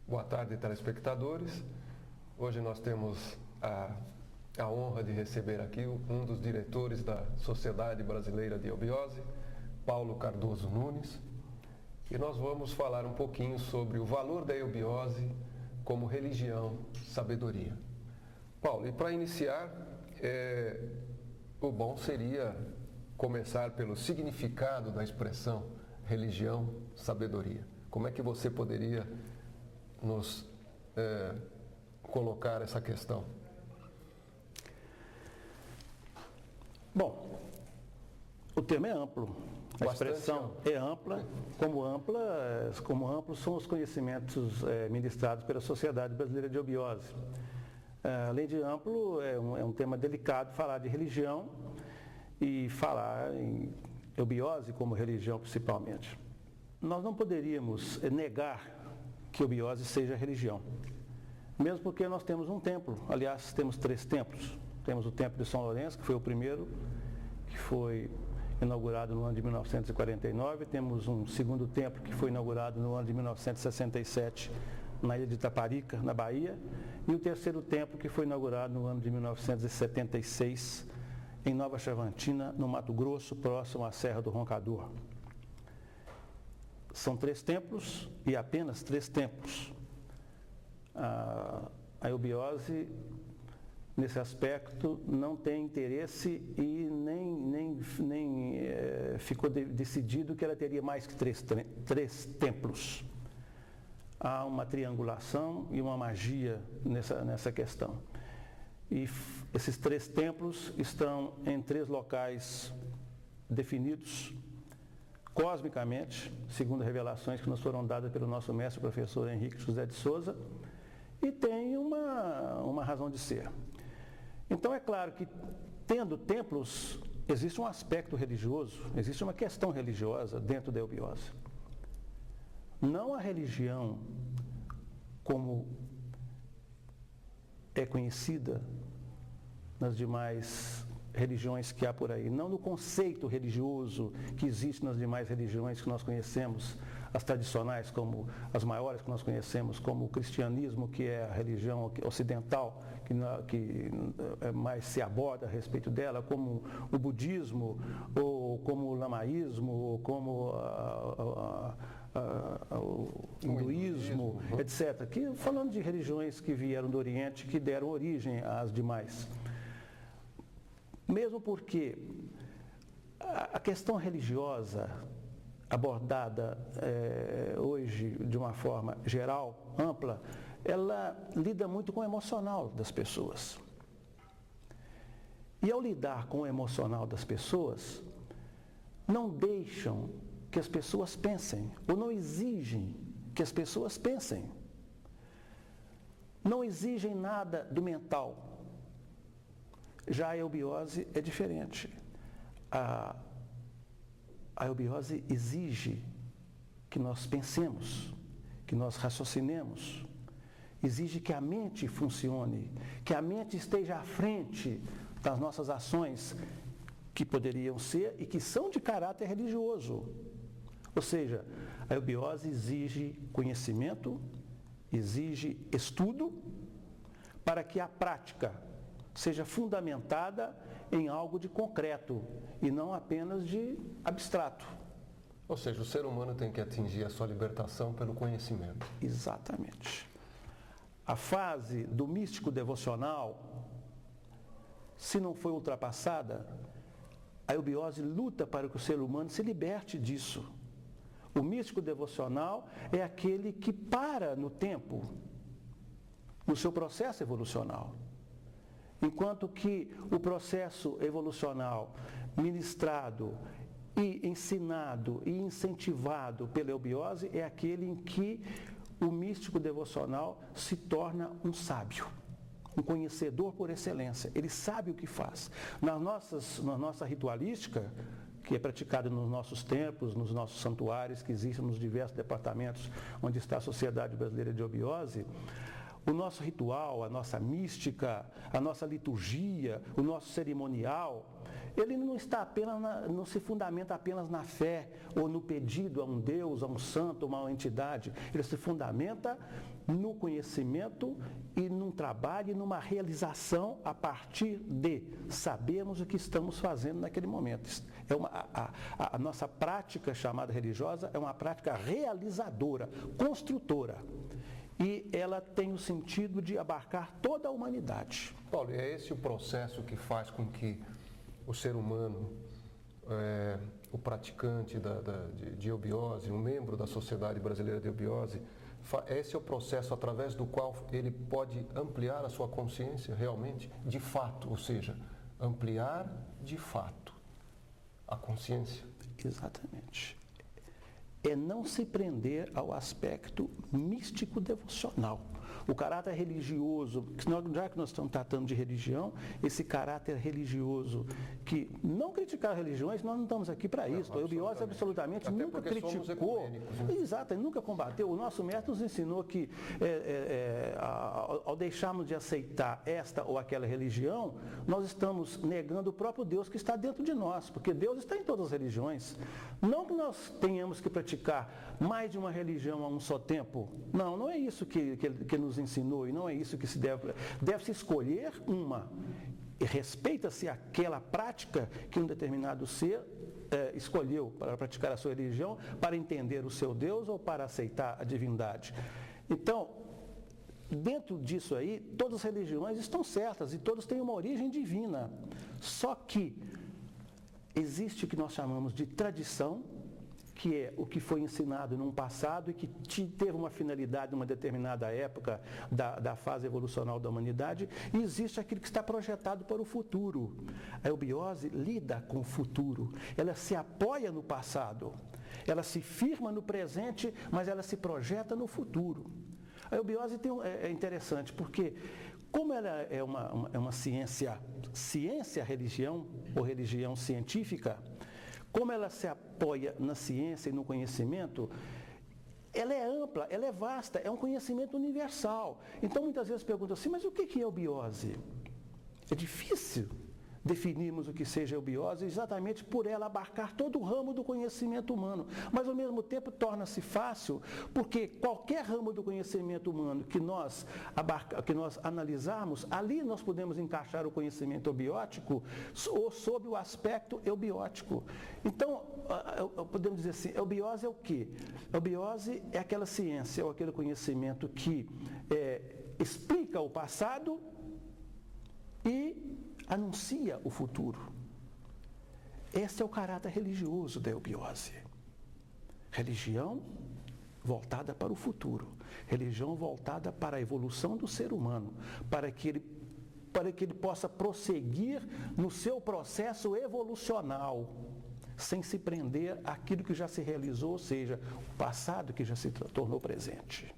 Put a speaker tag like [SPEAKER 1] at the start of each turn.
[SPEAKER 1] Boa tarde, telespectadores. Hoje nós temos a honra de receber aqui um dos diretores da Sociedade Brasileira de Eubiose, Paulo Cardoso Nunes, e nós vamos falar um pouquinho sobre o valor da eubiose como religião, sabedoria. Paulo, e para iniciar, o bom seria começar pelo significado da expressão religião, sabedoria. Como é que você poderia nos colocar essa questão?
[SPEAKER 2] Bom, o termo é amplo, a expressão é ampla, como amplos são os conhecimentos ministrados pela Sociedade Brasileira de Eubiose. Além de amplo, é um tema delicado falar de religião e falar em eubiose como religião principalmente. Nós não poderíamos negar que eubiose seja religião, mesmo porque nós temos um templo, aliás, temos 3 templos. Temos o Templo de São Lourenço, que foi o primeiro, que foi inaugurado no ano de 1949. Temos um segundo templo, que foi inaugurado no ano de 1967, na ilha de Itaparica, na Bahia. E o terceiro templo, que foi inaugurado no ano de 1976, em Nova Chavantina, no Mato Grosso, próximo à Serra do Roncador. São 3 templos e apenas 3 templos. A eubiose, nesse aspecto, não tem interesse e nem ficou decidido que ela teria mais que 3 templos. Há uma triangulação e uma magia nessa questão. E esses 3 templos estão em 3 locais definidos cosmicamente, segundo revelações que nos foram dadas pelo nosso mestre, professor Henrique José de Souza, e tem uma razão de ser. Então é claro que, tendo templos, existe um aspecto religioso, existe uma questão religiosa dentro da eubiose. Não a religião como é conhecida nas demais religiões que há por aí, não no conceito religioso que existe nas demais religiões que nós conhecemos, as tradicionais, como as maiores que nós conhecemos, como o cristianismo, que é a religião ocidental, que mais se aborda a respeito dela, como o budismo, ou como o lamaísmo, ou como o hinduísmo, etc. Que, falando de religiões que vieram do Oriente, que deram origem às demais. Mesmo porque a questão religiosa abordada hoje de uma forma geral, ampla, ela lida muito com o emocional das pessoas. E ao lidar com o emocional das pessoas, não deixam que as pessoas pensem, ou não exigem que as pessoas pensem. Não exigem nada do mental. Já a eubiose é diferente. A eubiose exige que nós pensemos, que nós raciocinemos, exige que a mente funcione, que a mente esteja à frente das nossas ações, que poderiam ser e que são de caráter religioso. Ou seja, a eubiose exige conhecimento, exige estudo, para que a prática seja fundamentada em algo de concreto e não apenas de abstrato.
[SPEAKER 1] Ou seja, o ser humano tem que atingir a sua libertação pelo conhecimento.
[SPEAKER 2] Exatamente. A fase do místico devocional, se não foi ultrapassada, a eubiose luta para que o ser humano se liberte disso. O místico devocional é aquele que para no tempo, no seu processo evolucional. Enquanto que o processo evolucional ministrado e ensinado e incentivado pela eubiose é aquele em que o místico devocional se torna um sábio, um conhecedor por excelência. Ele sabe o que faz. Na nossa ritualística, que é praticada nos nossos templos, nos nossos santuários, que existem nos diversos departamentos onde está a Sociedade Brasileira de Eubiose, o nosso ritual, a nossa mística, a nossa liturgia, o nosso cerimonial, ele não está apenas não se fundamenta apenas na fé ou no pedido a um Deus, a um santo, a uma entidade. Ele se fundamenta no conhecimento e num trabalho e numa realização a partir de sabermos o que estamos fazendo naquele momento. A nossa prática chamada religiosa é uma prática realizadora, construtora. E ela tem o sentido de abarcar toda a humanidade.
[SPEAKER 1] Paulo, é esse o processo que faz com que o ser humano, o praticante de eubiose, um membro da Sociedade Brasileira de Eubiose, esse é o processo através do qual ele pode ampliar a sua consciência realmente, de fato, ou seja, ampliar de fato a consciência.
[SPEAKER 2] Exatamente. É não se prender ao aspecto místico-devocional. O caráter religioso, já que nós estamos tratando de religião, esse caráter religioso, que não criticar religiões, nós não estamos aqui para isso. A eubiose absolutamente
[SPEAKER 1] até
[SPEAKER 2] nunca criticou.
[SPEAKER 1] Né?
[SPEAKER 2] Exato, ele nunca combateu. O nosso mestre nos ensinou que ao deixarmos de aceitar esta ou aquela religião, nós estamos negando o próprio Deus que está dentro de nós, porque Deus está em todas as religiões. Não que nós tenhamos que praticar mais de uma religião a um só tempo. Não, não é isso que nos ensinou e não é isso que se deve. Deve-se escolher uma. E respeita-se aquela prática que um determinado ser escolheu para praticar a sua religião, para entender o seu Deus ou para aceitar a divindade. Então, dentro disso aí, todas as religiões estão certas e todas têm uma origem divina. Só que existe o que nós chamamos de tradição, que é o que foi ensinado num passado e que teve uma finalidade numa determinada época da fase evolucional da humanidade, e existe aquilo que está projetado para o futuro. A eubiose lida com o futuro, ela se apoia no passado, ela se firma no presente, mas ela se projeta no futuro. A eubiose é interessante, porque como ela é uma ciência religião ou religião científica, como ela se apoia na ciência e no conhecimento, ela é ampla, ela é vasta, é um conhecimento universal. Então, muitas vezes perguntam assim, mas o que é eubiose? É difícil definirmos o que seja eubiose exatamente por ela abarcar todo o ramo do conhecimento humano. Mas, ao mesmo tempo, torna-se fácil, porque qualquer ramo do conhecimento humano que nós analisarmos, ali nós podemos encaixar o conhecimento eubiótico ou sob o aspecto eubiótico. Então, podemos dizer assim, eubiose é o quê? Eubiose é aquela ciência ou aquele conhecimento que explica o passado e anuncia o futuro. Esse é o caráter religioso da eubiose. Religião voltada para o futuro. Religião voltada para a evolução do ser humano, para que ele possa prosseguir no seu processo evolucional, sem se prender àquilo que já se realizou, ou seja, o passado que já se tornou presente.